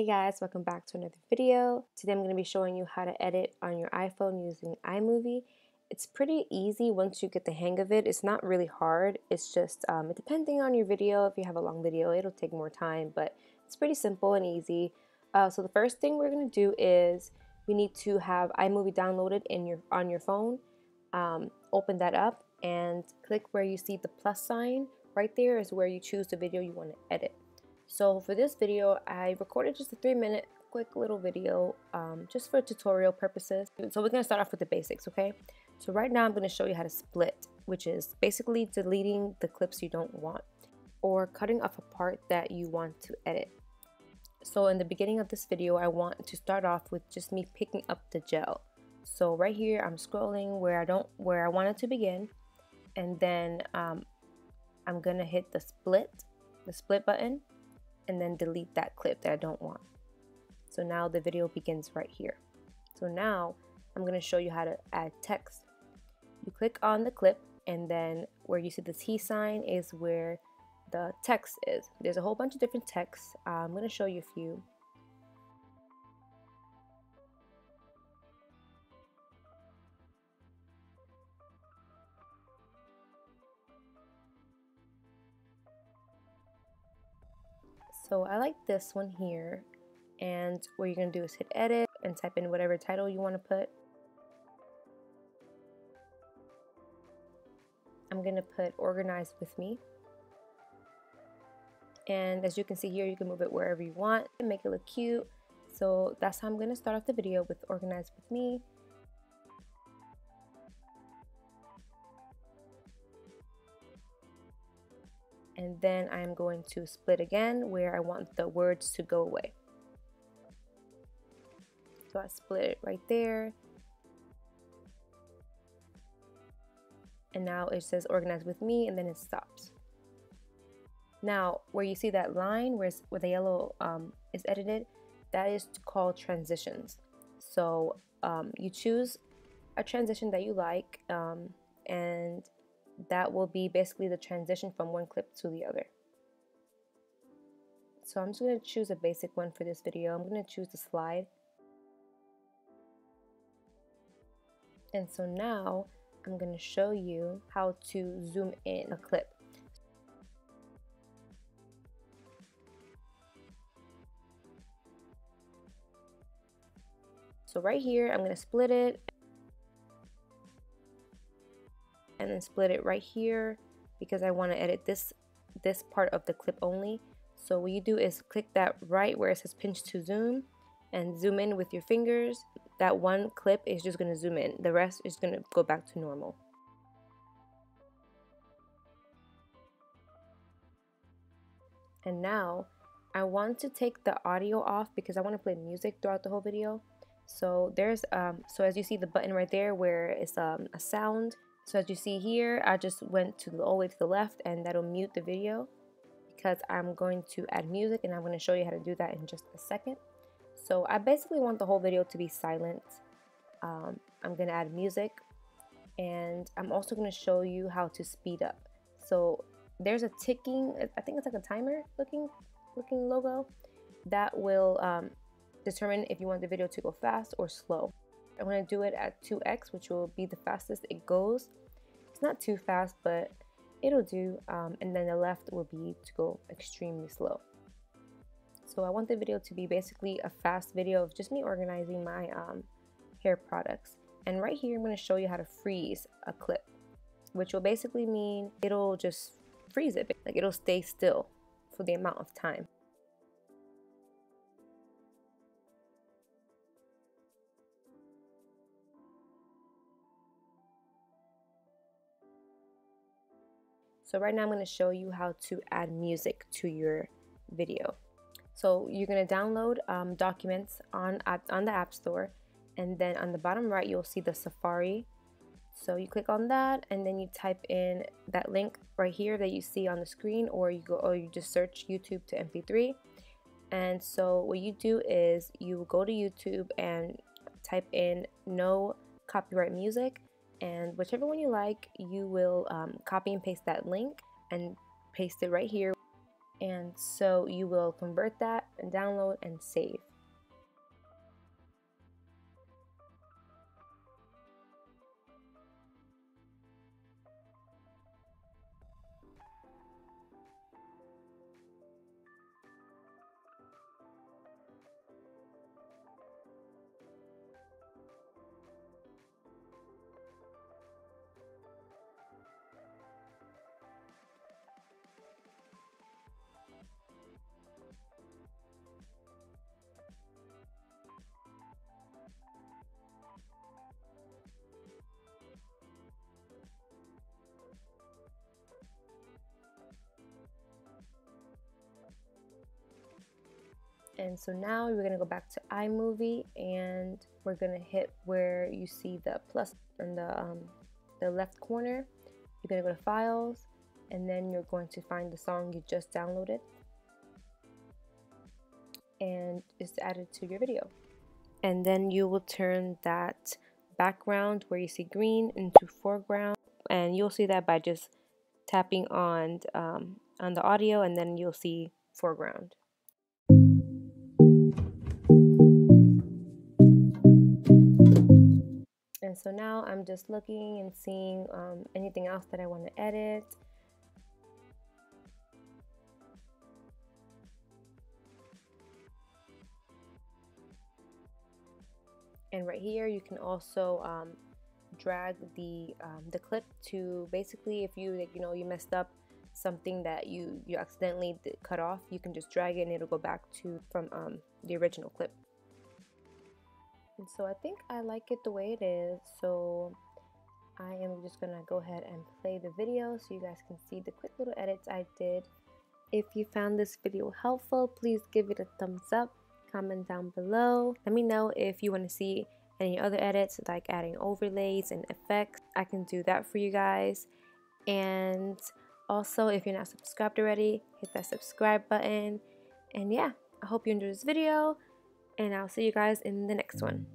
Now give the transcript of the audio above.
guys, welcome back to another video. Today I'm going to be showing you how to edit on your iPhone using iMovie. It's pretty easy once you get the hang of it. It's not really hard. It's just depending on your video. If you have a long video, it'll take more time, but it's pretty simple and easy. So the first thing we're going to do is we need to have iMovie downloaded on your phone. Open that up and click where you see the plus sign. Right there is where you choose the video you want to edit. So for this video, I recorded just a 3-minute quick little video just for tutorial purposes. So we're going to start off with the basics, okay? So right now I'm going to show you how to split, which is basically deleting the clips you don't want or cutting off a part that you want to edit. So in the beginning of this video, I want to start off with just me picking up the gel. So right here, I'm scrolling where I want it to begin, and then I'm going to hit the split button, and then delete that clip that I don't want. So now the video begins right here. So now I'm going to show you how to add text. You click on the clip, and then where you see the T sign is where the text is. There's a whole bunch of different texts. I'm going to show you a few. So I like this one here, and what you're going to do is hit edit and type in whatever title you want to put. I'm going to put organized with me, and as you can see here, you can move it wherever you want and make it look cute. So that's how I'm going to start off the video, with organized with me. And then I'm going to split again where I want the words to go away. So I split it right there. And now it says organized with me, and then it stops. Now where you see that line where the yellow is edited, that is called transitions. So you choose a transition that you like, and that will be basically the transition from one clip to the other. So I'm just going to choose a basic one for this video. I'm going to choose the slide. And so now I'm going to show you how to zoom in a clip. So right here, I'm going to split it, and then split it right here because I want to edit this part of the clip only. So what you do is click that right where it says pinch to zoom and zoom in with your fingers. That one clip is just going to zoom in. The rest is going to go back to normal. And now I want to take the audio off because I want to play music throughout the whole video. So there's so as you see the button right there where it's a sound. So as you see here, I just went all the way to the left, and that'll mute the video because I'm going to add music, and I'm going to show you how to do that in just a second. So I basically want the whole video to be silent. I'm going to add music, and I'm also going to show you how to speed up. So there's a ticking, I think it's like a timer looking logo that will determine if you want the video to go fast or slow. I'm going to do it at 2x, which will be the fastest it goes. It's not too fast, but it'll do. And then the left will be to go extremely slow. So I want the video to be basically a fast video of just me organizing my hair products. And right here, I'm going to show you how to freeze a clip, which will basically mean it'll just freeze it. Like it'll stay still for the amount of time. So right now I'm going to show you how to add music to your video. So you're going to download documents on the App Store, and then on the bottom right you'll see the Safari. So you click on that, and then you type in that link right here that you see on the screen, or you just search YouTube to MP3. And so what you do is you go to YouTube and type in no copyright music, and whichever one you like, you will copy and paste that link and paste it right here. And so you will convert that and download and save. And so now we're gonna go back to iMovie, and we're gonna hit where you see the plus in the left corner. You're gonna go to Files, and then you're going to find the song you just downloaded, and just add it to your video. And then you will turn that background where you see green into foreground, and you'll see that by just tapping on the audio, and then you'll see foreground. And so now I'm just looking and seeing anything else that I want to edit. And right here you can also drag the clip to, basically, if you you messed up something that you accidentally cut off, you can just drag it and it'll go back to from the original clip. And so I think I like it the way it is, so I am just gonna go ahead and play the video so you guys can see the quick little edits I did. If you found this video helpful, please give it a thumbs up, comment down below. Let me know if you want to see any other edits, like adding overlays and effects. I can do that for you guys. And also, if you're not subscribed already, hit that subscribe button. And yeah, I hope you enjoyed this video, and I'll see you guys in the next one.